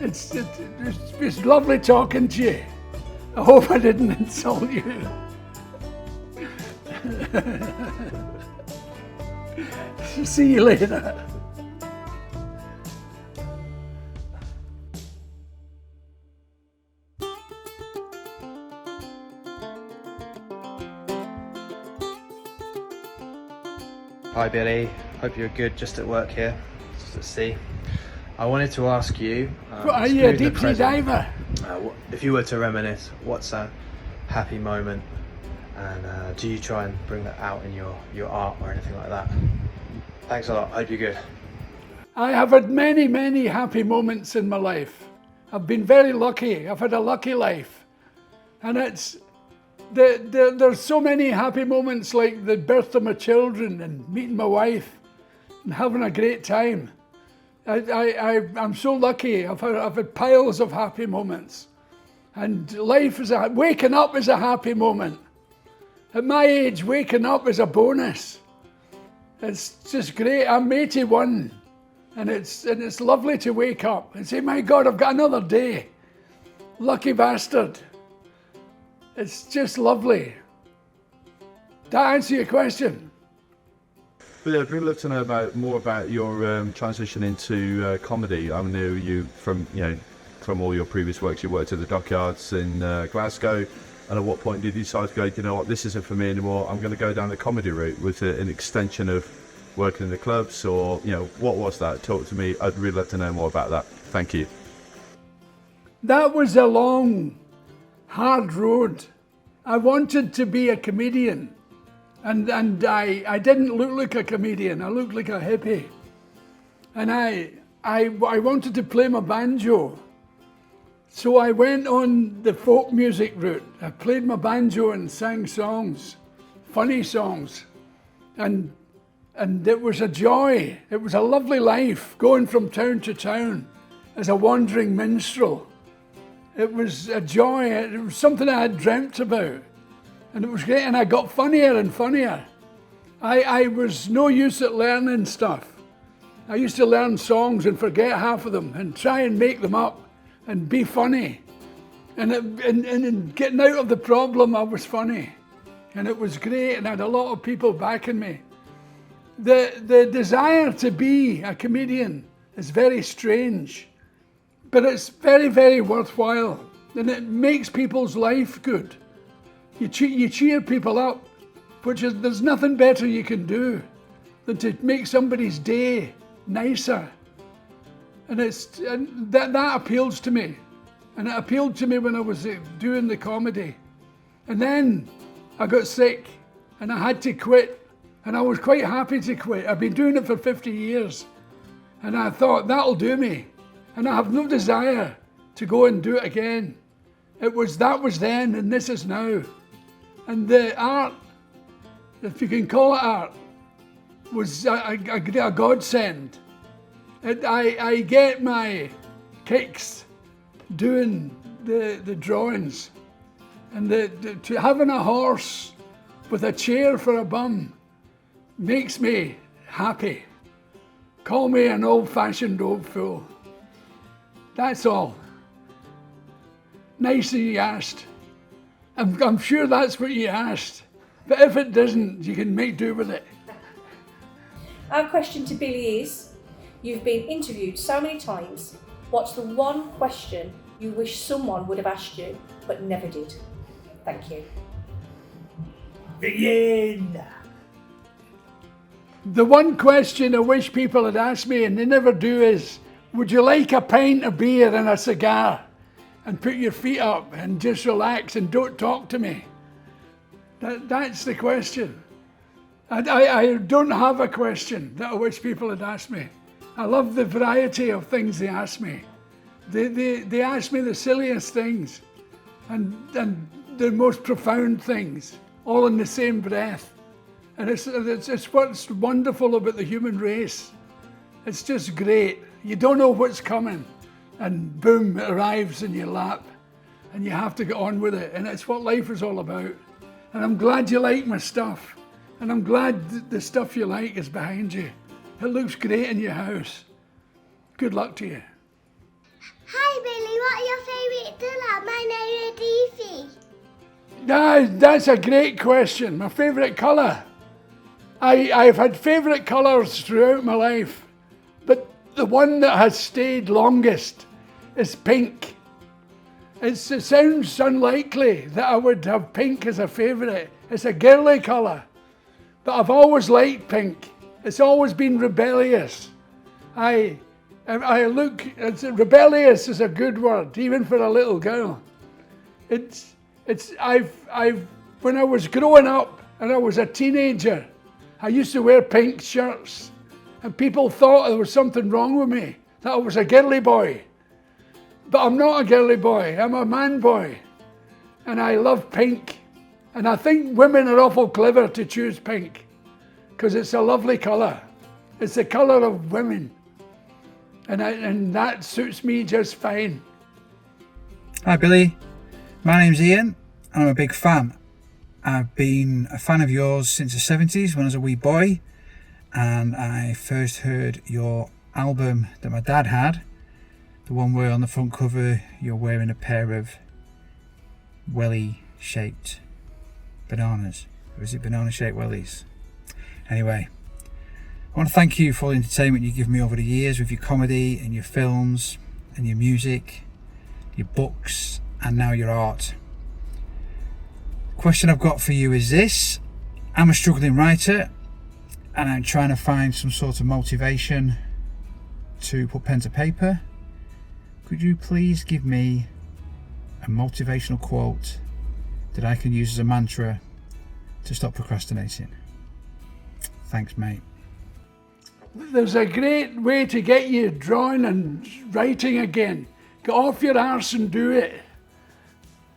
It's lovely talking to you. I hope I didn't insult you. See you later. Hi Billy, hope you're good just at work here, just at sea. I wanted to ask you, Are you a deep sea diver? If you were to reminisce, what's a happy moment, and do you try and bring that out in your art or anything like that? Thanks a lot, hope you're good. I have had many, many happy moments in my life. I've been very lucky, I've had a lucky life. And there's so many happy moments, like the birth of my children and meeting my wife and having a great time. I'm so lucky. I've had piles of happy moments. And life waking up is a happy moment. At my age, waking up is a bonus. It's just great. I'm 81, and it's lovely to wake up and say, my God, I've got another day. Lucky bastard. It's just lovely. Did that answer your question? But I'd really love to know more about your transition into comedy. I knew you from all your previous works. You worked at the dockyards in Glasgow, and at what point did you decide to go, you know what, this isn't for me anymore, I'm going to go down the comedy route? Was it an extension of working in the clubs, or what was that? Talk to me. I'd really love to know more about that. Thank you. That was a long, hard road. I wanted to be a comedian, and I didn't look like a comedian. I looked like a hippie, and I wanted to play my banjo. So I went on the folk music route. I played my banjo and sang songs, funny songs, and it was a joy. It was a lovely life, going from town to town as a wandering minstrel. It was a joy. It was something I had dreamt about, and it was great. And I got funnier and funnier. I was no use at learning stuff. I used to learn songs and forget half of them and try and make them up and be funny. And in getting out of the problem, I was funny, and it was great. And I had a lot of people backing me. The desire to be a comedian is very strange. But it's very, very worthwhile, and it makes people's life good. You cheer people up, there's nothing better you can do than to make somebody's day nicer. And that appeals to me, and it appealed to me when I was doing the comedy. And then I got sick, and I had to quit, and I was quite happy to quit. I've been doing it for 50 years, and I thought, that'll do me. And I have no desire to go and do it again. That was then, and this is now. And the art, if you can call it art, was a godsend. I get my kicks doing the drawings, and to having a horse with a chair for a bum makes me happy. Call me an old-fashioned old fool. That's all. Nice that you asked. I'm sure that's what you asked. But if it doesn't, you can make do with it. Our question to Billy is, you've been interviewed so many times. What's the one question you wish someone would have asked you, but never did? Thank you. Begin. The one question I wish people had asked me, and they never do, is, would you like a pint of beer and a cigar? And put your feet up and just relax and don't talk to me. That's the question. I don't have a question that I wish people had asked me. I love the variety of things they ask me. They ask me the silliest things and the most profound things, all in the same breath. And it's what's wonderful about the human race. It's just great. You don't know what's coming, and boom, it arrives in your lap, and you have to get on with it. And it's what life is all about. And I'm glad you like my stuff, and I'm glad the stuff you like is behind you. It looks great in your house. Good luck to you. Hi Billy, what are your favourite colour? My name is Deefy. That's a great question. My favourite colour? I've had favourite colours throughout my life, but the one that has stayed longest is pink. It sounds unlikely that I would have pink as a favourite. It's a girly colour, but I've always liked pink. It's always been rebellious. Rebellious is a good word, even for a little girl. When I was growing up and I was a teenager, I used to wear pink shirts, and people thought there was something wrong with me, that I was a girly boy. But I'm not a girly boy, I'm a man boy. And I love pink. And I think women are awful clever to choose pink, because it's a lovely colour. It's the colour of women. And that suits me just fine. Hi Billy, my name's Ian and I'm a big fan. I've been a fan of yours since the 70s when I was a wee boy, and I first heard your album that my dad had, the one where on the front cover you're wearing a pair of welly shaped bananas, or is it banana shaped wellies? Anyway, I want to thank you for all the entertainment you've given me over the years with your comedy and your films and your music, your books, and now your art. The question I've got for you is this. I'm a struggling writer and I'm trying to find some sort of motivation to put pen to paper. Could you please give me a motivational quote that I can use as a mantra to stop procrastinating? Thanks, mate. There's a great way to get you drawing and writing again. Get off your arse and do it.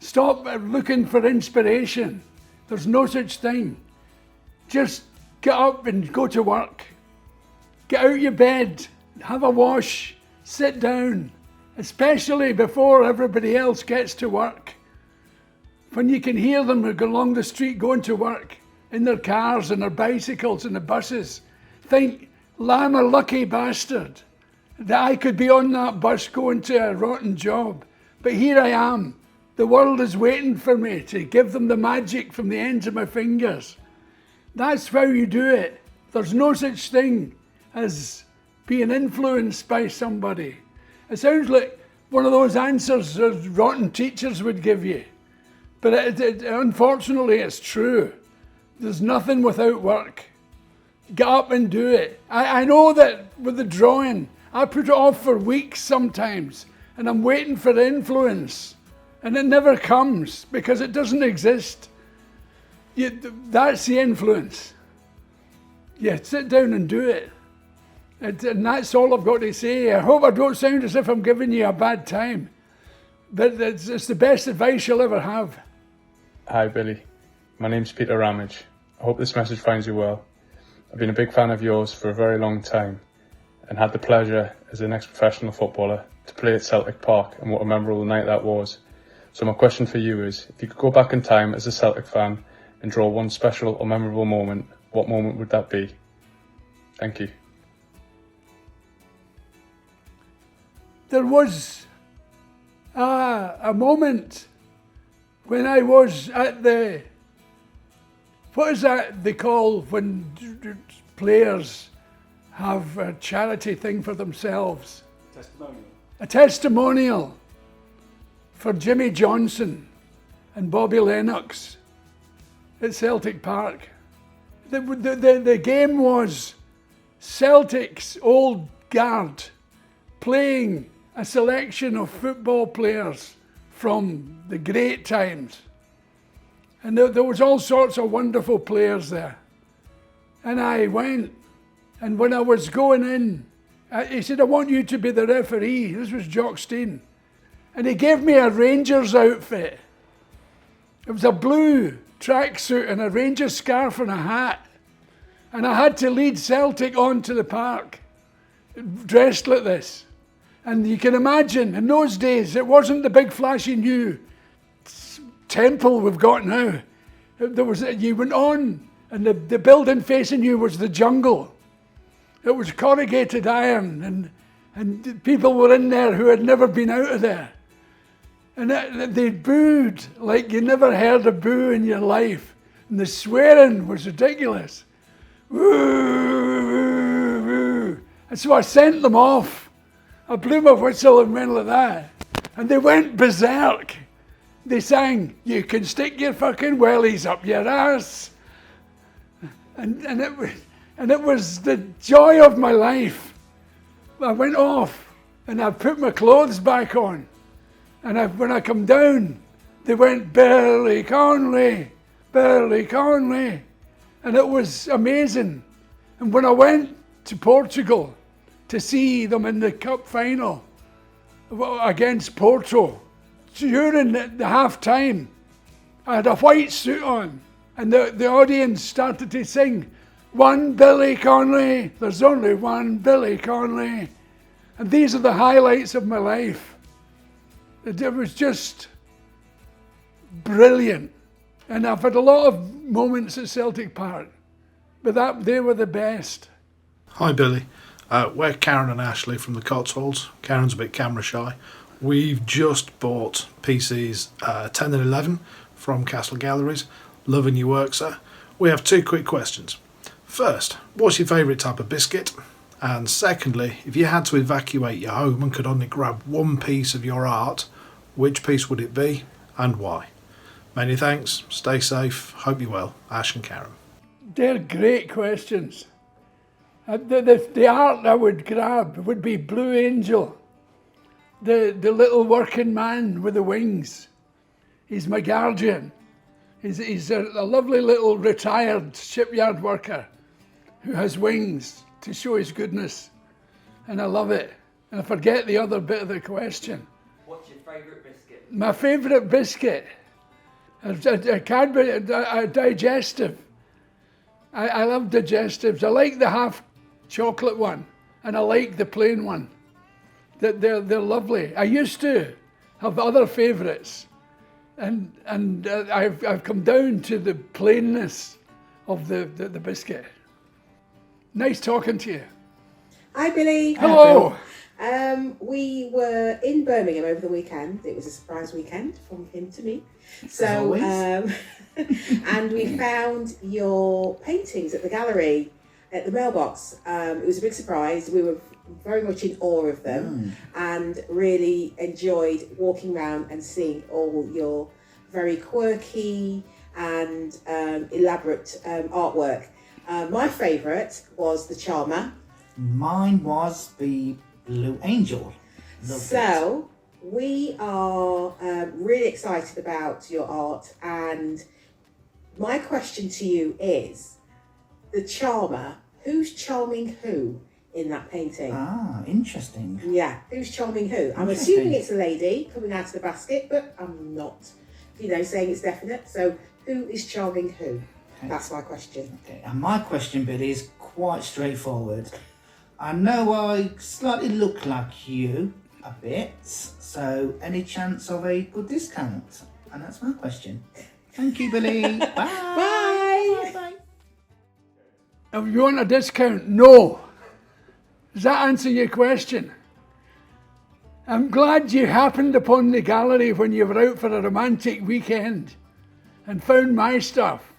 Stop looking for inspiration. There's no such thing. Just get up and go to work. Get out your bed, have a wash, sit down, especially before everybody else gets to work. When you can hear them go along the street going to work, in their cars and their bicycles and the buses, think, I'm a lucky bastard that I could be on that bus going to a rotten job. But here I am. The world is waiting for me to give them the magic from the ends of my fingers. That's how you do it. There's no such thing as being influenced by somebody. It sounds like one of those answers that rotten teachers would give you. But unfortunately, it's true. There's nothing without work. Get up and do it. I know that with the drawing, I put it off for weeks sometimes, and I'm waiting for the influence, and it never comes because it doesn't exist. That's the influence. Yeah, sit down and do it. And that's all I've got to say. I hope I don't sound as if I'm giving you a bad time, but it's the best advice you'll ever have. Hi Billy, my name's Peter Ramage. I hope this message finds you well. I've been a big fan of yours for a very long time and had the pleasure as an ex-professional footballer to play at Celtic Park, and what a memorable night that was. So my question for you is, if you could go back in time as a Celtic fan and draw one special or memorable moment, what moment would that be? Thank you. There was a moment when I was at the, what is that they call when players have a charity thing for themselves? Testimonial. A testimonial for Jimmy Johnson and Bobby Lennox at Celtic Park. The game was Celtic's old guard playing a selection of football players from the great times. And there was all sorts of wonderful players there. And I went, and when I was going in, he said, I want you to be the referee. This was Jock Stein. And he gave me a Rangers outfit. It was a blue tracksuit and a Rangers scarf and a hat. And I had to lead Celtic onto the park, dressed like this. And you can imagine, in those days, it wasn't the big flashy new temple we've got now. You went on, and the building facing you was the jungle. It was corrugated iron, and people were in there who had never been out of there. And they booed like you never heard a boo in your life. And the swearing was ridiculous. Woo, woo, woo. And so I sent them off. I blew my whistle and went like that. And they went berserk. They sang, "You can stick your fucking wellies up your ass." And it was the joy of my life. I went off and I put my clothes back on. And when I come down, they went, "Billy Connolly, Billy Connolly." And it was amazing. And when I went to Portugal to see them in the cup final against Porto, during the half time, I had a white suit on, and the audience started to sing, "One Billy Connolly, there's only one Billy Connolly." And these are the highlights of my life. It was just brilliant. And I've had a lot of moments at Celtic Park, but they were the best. Hi Billy, we're Karen and Ashley from the Cotswolds. Karen's a bit camera shy. We've just bought PCs 10 and 11 from Castle Galleries. Loving your work, sir. We have 2 quick questions. First, what's your favourite type of biscuit? And secondly, if you had to evacuate your home and could only grab one piece of your art, which piece would it be and why? Many thanks, stay safe, hope you're well. Ash and Karen. They're great questions. The art I would grab would be Blue Angel, the little working man with the wings. He's my guardian. He's a lovely little retired shipyard worker who has wings to show his goodness. And I love it. And I forget the other bit of the question. What's your favourite biscuit? My favourite biscuit? A Cadbury, a digestive. I love digestives. I like the half chocolate one, and I like the plain one. They're lovely. I used to have other favourites, and I've come down to the plainness of the biscuit. Nice talking to you. Hi Billy. Hello. We were in Birmingham over the weekend. It was a surprise weekend from him to me. So, and we found your paintings at the gallery, at the mailbox. It was a big surprise. We were very much in awe of them and really enjoyed walking around and seeing all your very quirky and elaborate artwork. My favourite was the Charmer. Mine was the Blue Angel. So we are really excited about your art, and my question to you is, the Charmer, who's charming who in that painting? Ah, interesting. Yeah, who's charming who? I'm assuming it's a lady coming out of the basket, but I'm not, saying it's definite. So who is charming who? Okay. That's my question. Okay, and my question, Billy, is quite straightforward. I know I slightly look like you a bit, so any chance of a good discount? And that's my question. Thank you, Billy. Bye. Bye. Bye. If you want a discount, no. Does that answer your question? I'm glad you happened upon the gallery when you were out for a romantic weekend and found my stuff.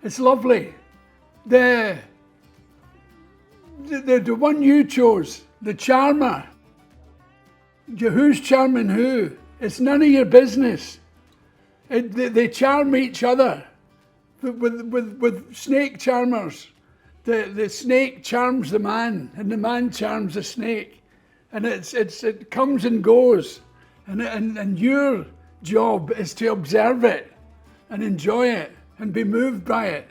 It's lovely. The one you chose, the Charmer. Who's charming who? It's none of your business. They charm each other with snake charmers. The snake charms the man, and the man charms the snake, and it comes and goes, and your job is to observe it and enjoy it and be moved by it,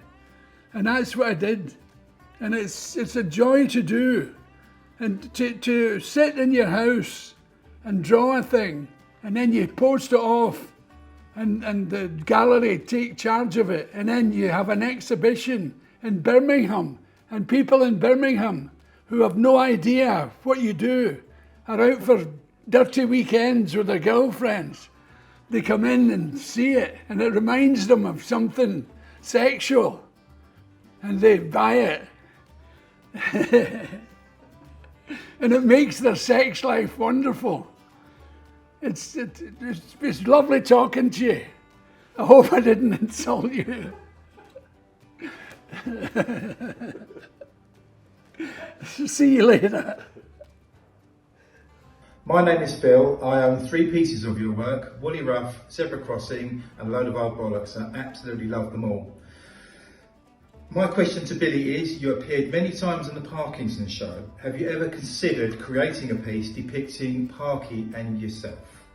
and that's what I did, and it's a joy to do, and to sit in your house and draw a thing, and then you post it off, and the gallery take charge of it, and then you have an exhibition in Birmingham, and people in Birmingham who have no idea what you do are out for dirty weekends with their girlfriends. They come in and see it, and it reminds them of something sexual, and they buy it. and it makes their sex life wonderful. It's lovely talking to you. I hope I didn't insult you. See you later. My name is Phil. I own 3 pieces of your work, Woolly Ruff, Zebra Crossing and a load of old bollocks. I absolutely love them all. My question to Billy is, you appeared many times on the Parkinson Show. Have you ever considered creating a piece depicting Parky and yourself?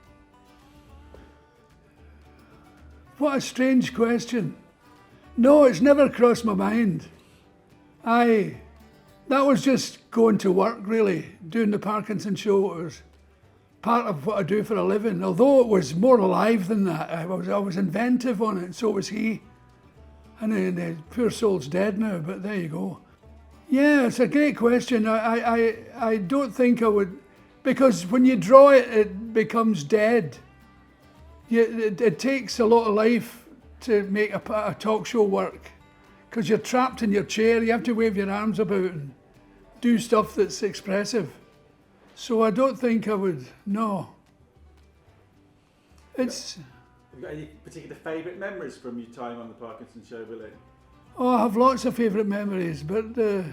What a strange question. No, it's never crossed my mind. That was just going to work, really, doing the Parkinson Show. It was part of what I do for a living, although it was more alive than that. I was inventive on it, and so was he. And the poor soul's dead now, but there you go. Yeah, it's a great question. I don't think I would, because when you draw it, it becomes dead. It takes a lot of life to make a talk show work, because you're trapped in your chair. You have to wave your arms about and do stuff that's expressive. So I don't think I would, no. It's... Have you got any particular favourite memories from your time on the Parkinson Show, Billy? Oh, I have lots of favourite memories, but the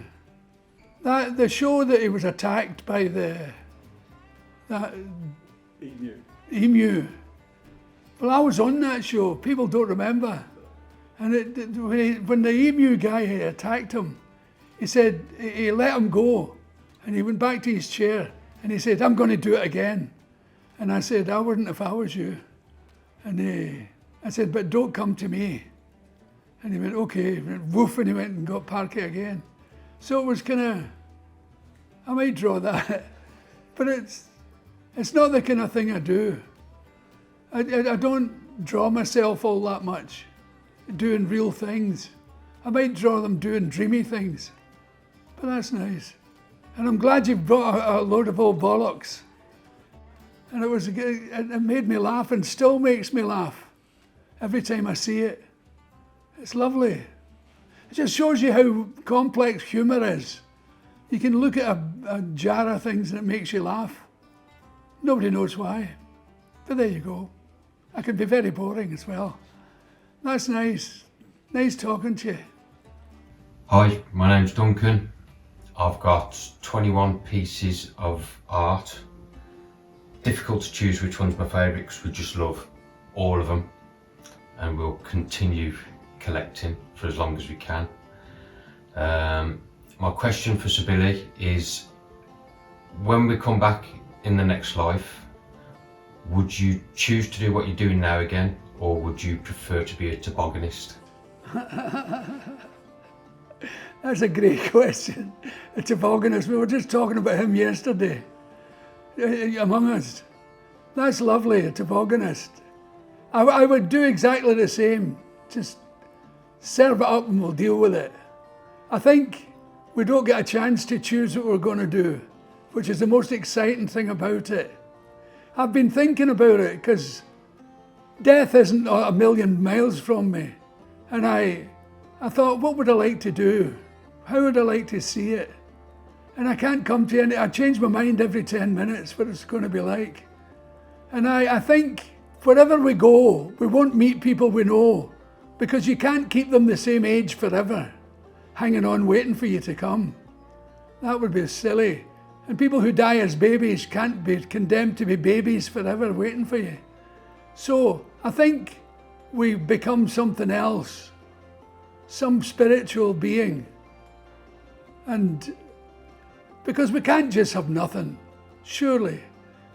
show that he was attacked by that emu. Well, I was on that show. People don't remember. And when the emu guy had attacked him, he said he let him go, and he went back to his chair, and he said, "I'm going to do it again." And I said, "I wouldn't if I was you." And I said, "But don't come to me." And he went, "Okay." He went woof, and he went and got Parky again. So it was kind of, I might draw that, but it's not the kind of thing I do. I don't draw myself all that much, doing real things. I might draw them doing dreamy things, but that's nice. And I'm glad you've brought a load of old bollocks. And it made me laugh and still makes me laugh every time I see it. It's lovely. It just shows you how complex humour is. You can look at a jar of things and it makes you laugh. Nobody knows why, but there you go. I can be very boring as well. That's nice. Nice talking to you. Hi, my name's Duncan. I've got 21 pieces of art. Difficult to choose which one's my favourite because we just love all of them, and we'll continue collecting for as long as we can. My question for Sir Billy is, when we come back in the next life, would you choose to do what you're doing now again, or would you prefer to be a tobogganist? That's a great question. A tobogganist. We were just talking about him yesterday. Among us. That's lovely, a tobogganist. I would do exactly the same. Just serve it up and we'll deal with it. I think we don't get a chance to choose what we're going to do, which is the most exciting thing about it. I've been thinking about it because death isn't a million miles from me. And I thought, what would I like to do? How would I like to see it? And I can't come to any, I change my mind every 10 minutes what it's going to be like. And I think wherever we go, we won't meet people we know, because you can't keep them the same age forever, hanging on waiting for you to come. That would be silly. And people who die as babies can't be condemned to be babies forever waiting for you. So I think we become something else, some spiritual being. And because we can't just have nothing. Surely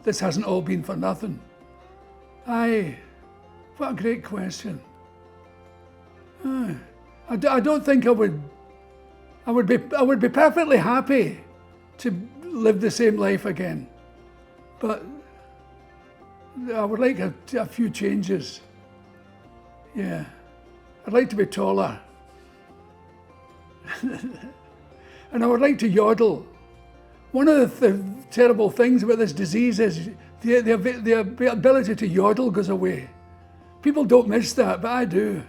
this hasn't all been for nothing. What a great question. I don't think I would be perfectly happy to live the same life again. But I would like a few changes. Yeah. I'd like to be taller. And I would like to yodel. One of the terrible things about this disease is the ability to yodel goes away. People don't miss that, but I do.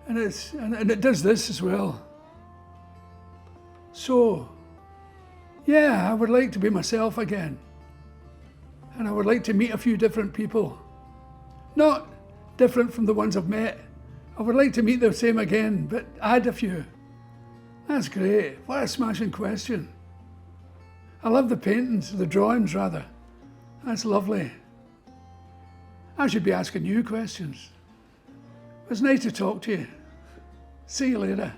And it does this as well. So, Yeah, I would like to be myself again. And I would like to meet a few different people. Not different from the ones I've met. I would like to meet the same again, but add a few. That's great. What a smashing question. I love the paintings, the drawings rather. That's lovely. I should be asking you questions. It's nice to talk to you. See you later.